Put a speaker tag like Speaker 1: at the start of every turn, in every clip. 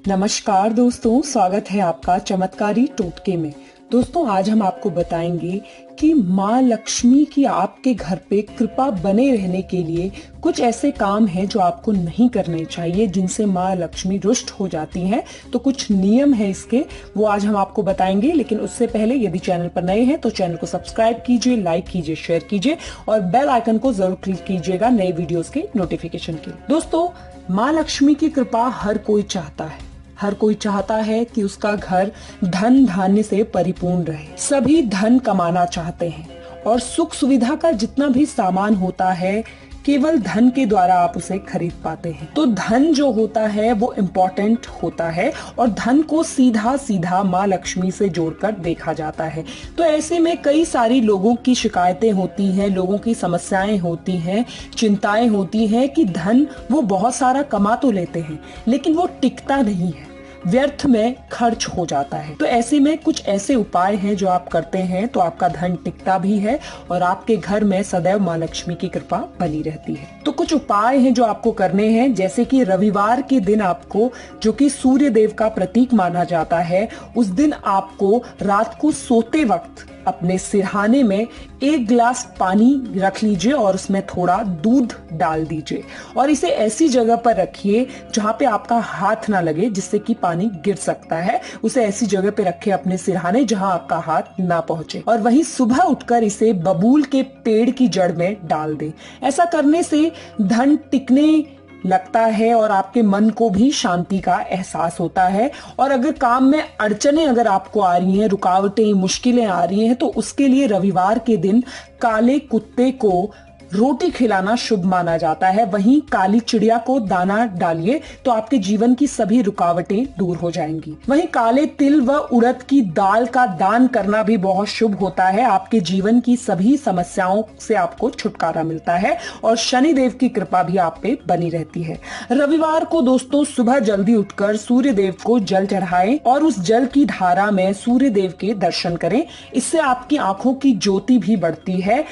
Speaker 1: नमस्कार दोस्तों, स्वागत है आपका चमत्कारी टोटके में। दोस्तों, आज हम आपको बताएंगे कि माँ लक्ष्मी की आपके घर पे कृपा बने रहने के लिए कुछ ऐसे काम हैं जो आपको नहीं करने चाहिए, जिनसे माँ लक्ष्मी रुष्ट हो जाती हैं। तो कुछ नियम है इसके, वो आज हम आपको बताएंगे। लेकिन उससे पहले यदि चैनल पर नए हैं तो चैनल को सब्सक्राइब कीजिए, लाइक कीजिए, शेयर कीजिए और बेल आइकन को जरूर क्लिक कीजिएगा नए वीडियोस के नोटिफिकेशन के लिए। दोस्तों, माँ लक्ष्मी की कृपा हर कोई चाहता है। हर कोई चाहता है कि उसका घर धन धान्य से परिपूर्ण रहे। सभी धन कमाना चाहते हैं और सुख सुविधा का जितना भी सामान होता है केवल धन के द्वारा आप उसे खरीद पाते हैं। तो धन जो होता है वो इम्पोर्टेंट होता है और धन को सीधा सीधा माँ लक्ष्मी से जोड़कर देखा जाता है। तो ऐसे में कई सारी लोगों की शिकायतें होती हैं, लोगों की समस्याएं होती हैं, चिंताएं होती हैं कि धन वो बहुत सारा कमा तो लेते हैं लेकिन वो टिकता नहीं है, व्यर्थ में खर्च हो जाता है। तो ऐसे में कुछ ऐसे उपाय हैं जो आप करते हैं तो आपका धन टिकता भी है और आपके घर में सदैव माँ लक्ष्मी की कृपा बनी रहती है। तो कुछ उपाय हैं जो आपको करने हैं, जैसे कि रविवार के दिन आपको, जो कि सूर्य देव का प्रतीक माना जाता है, उस दिन आपको रात को सोते वक्त अपने सिरहाने में 1 गिलास पानी रख लीजिए और उसमें थोड़ा दूध डाल दीजिए और इसे ऐसी जगह पर रखिए जहां पे आपका हाथ ना लगे, जिससे कि पानी गिर सकता है। उसे ऐसी जगह पे रखें अपने सिरहाने जहां आपका हाथ ना पहुंचे और वहीं सुबह उठकर इसे बबूल के पेड़ की जड़ में डाल दें। ऐसा करने से धन टिकने लगता है और आपके मन को भी शांति का एहसास होता है। और अगर काम में अड़चने अगर आपको आ रही हैं, रुकावटें, मुश्किलें आ रही हैं, तो उसके लिए रविवार के दिन काले कुत्ते को रोटी खिलाना शुभ माना जाता है। वहीं काली चिड़िया को दाना डालिए तो आपके जीवन की सभी रुकावटें दूर हो जाएंगी। वहीं काले तिल व उड़द की दाल का दान करना भी बहुत शुभ होता है। आपके जीवन की सभी समस्याओं से आपको छुटकारा मिलता है और शनि देव की कृपा भी आप पे बनी रहती है। रविवार को दोस्तों सुबह जल्दी उठकर सूर्य देव को जल चढ़ाएं और उस जल की धारा में सूर्य देव के दर्शन करें। इससे आपकी आंखों की ज्योति भी बढ़ती है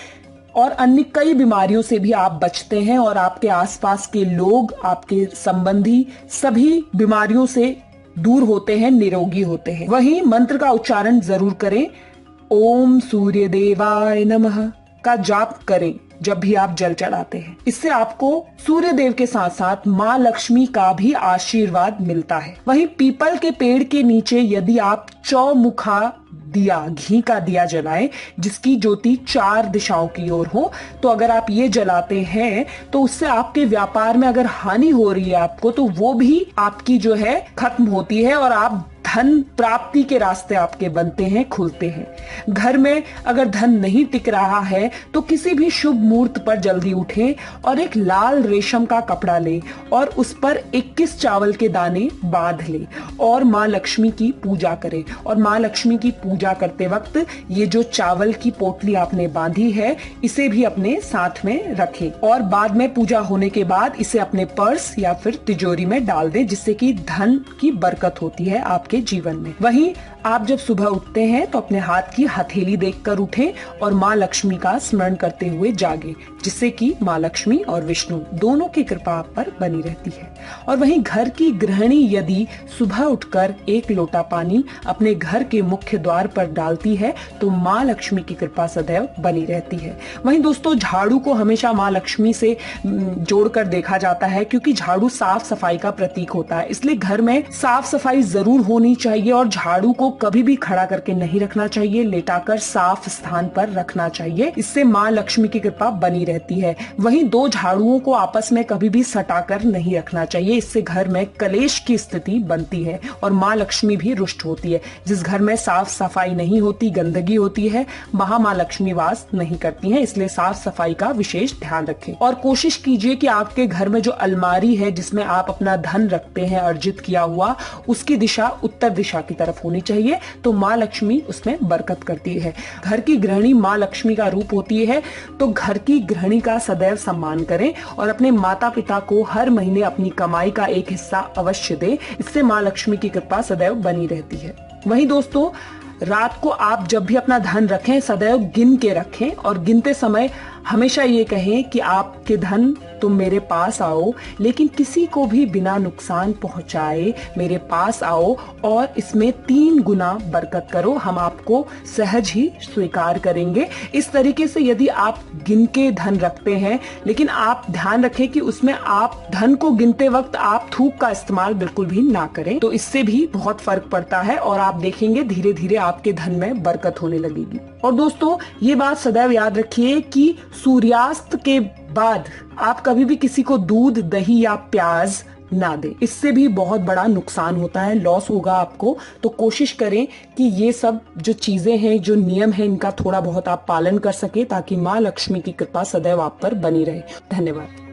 Speaker 1: और अन्य कई बीमारियों से भी आप बचते हैं और आपके आसपास के लोग, आपके संबंधी सभी बीमारियों से दूर होते हैं, निरोगी होते हैं। वहीं मंत्र का उच्चारण जरूर करें। ओम सूर्य देवाय नमः का जाप करें जब भी आप जल चढ़ाते हैं। इससे आपको सूर्य देव के साथ साथ माँ लक्ष्मी का भी आशीर्वाद मिलता है। वहीं पीपल के पेड़ के नीचे यदि आप चौमुखा दिया, घी का दिया जलाएं जिसकी ज्योति 4 दिशाओं की ओर हो, तो अगर आप ये जलाते हैं तो उससे आपके व्यापार में अगर हानि हो रही है आपको, तो वो भी आपकी जो है खत्म होती है और आप धन प्राप्ति के रास्ते आपके बनते हैं, खुलते हैं। घर में अगर धन नहीं टिक रहा है तो किसी भी शुभ मुहूर्त पर जल्दी उठें और एक लाल रेशम का कपड़ा लें और उस पर 21 चावल के दाने बांध लें और माँ लक्ष्मी की पूजा करें। और माँ लक्ष्मी की पूजा करते वक्त ये जो चावल की पोटली आपने बांधी है इसे भी अपने साथ में रखें और बाद में पूजा होने के बाद इसे अपने पर्स या फिर तिजोरी में डाल दें, जिससे कि धन की बरकत होती है आपके जीवन में। वहीं आप जब सुबह उठते हैं तो अपने हाथ की हथेली देखकर उठें और माँ लक्ष्मी का स्मरण करते हुए जागे, जिससे कि माँ लक्ष्मी और विष्णु दोनों की कृपा आप पर बनी रहती है। और वहीं घर की गृहिणी यदि सुबह उठकर 1 लोटा पानी अपने घर के मुख्य द्वार पर डालती है तो माँ लक्ष्मी की कृपा सदैव बनी रहती है। वहीं दोस्तों, झाड़ू को हमेशा माँ लक्ष्मी से जोड़कर देखा जाता है, क्योंकि झाड़ू साफ सफाई का प्रतीक होता है। इसलिए घर में साफ सफाई जरूर होनी चाहिए और झाड़ू को कभी भी खड़ा करके नहीं रखना चाहिए, लेटाकर साफ स्थान पर रखना चाहिए। इससे माँ लक्ष्मी की कृपा बनी रहती है। वहीं 2 झाड़ुओं को आपस में कभी भी सटाकर नहीं रखना चाहिए, इससे घर में कलेश की स्थिति बनती है और माँ लक्ष्मी भी रुष्ट होती है। जिस घर में साफ सफाई नहीं होती, गंदगी होती है, वहां माँ लक्ष्मी वास नहीं करती हैं। इसलिए साफ सफाई का विशेष ध्यान रखें और कोशिश कीजिए कि आपके घर में जो अलमारी है जिसमें आप अपना धन रखते हैं अर्जित किया हुआ, उसकी दिशा उत्तर दिशा की तरफ होनी चाहिए, तो माँ लक्ष्मी उसमें बरकत करती है। घर की गृहिणी माँ लक्ष्मी का रूप होती है, तो घर की गृहिणी का सदैव सम्मान करें और अपने माता पिता को हर महीने अपनी कमाई का एक हिस्सा अवश्य दें। इससे माँ लक्ष्मी की कृपा सदैव बनी रहती है। वहीं दोस्तों, रात को आप जब भी अपना धन रखें सदैव गिन के रखें और गिनते समय हमेशा ये कहें कि आपके धन तुम मेरे पास आओ, लेकिन किसी को भी बिना नुकसान पहुंचाए मेरे पास आओ और इसमें 3 गुना बरकत करो, हम आपको सहज ही स्वीकार करेंगे। इस तरीके से यदि आप गिन के धन रखते हैं, लेकिन आप ध्यान रखें कि उसमें आप धन को गिनते वक्त आप थूक का इस्तेमाल बिल्कुल भी ना करें, तो इससे भी बहुत फर्क पड़ता है और आप देखेंगे धीरे धीरे आपके धन में बरकत होने लगेगी। और दोस्तों, ये बात सदैव याद रखिए कि सूर्यास्त के बाद आप कभी भी किसी को दूध, दही या प्याज ना दें, इससे भी बहुत बड़ा नुकसान होता है, लॉस होगा आपको। तो कोशिश करें कि ये सब जो चीजें हैं, जो नियम है, इनका थोड़ा बहुत आप पालन कर सके ताकि माँ लक्ष्मी की कृपा सदैव आप पर बनी रहे। धन्यवाद।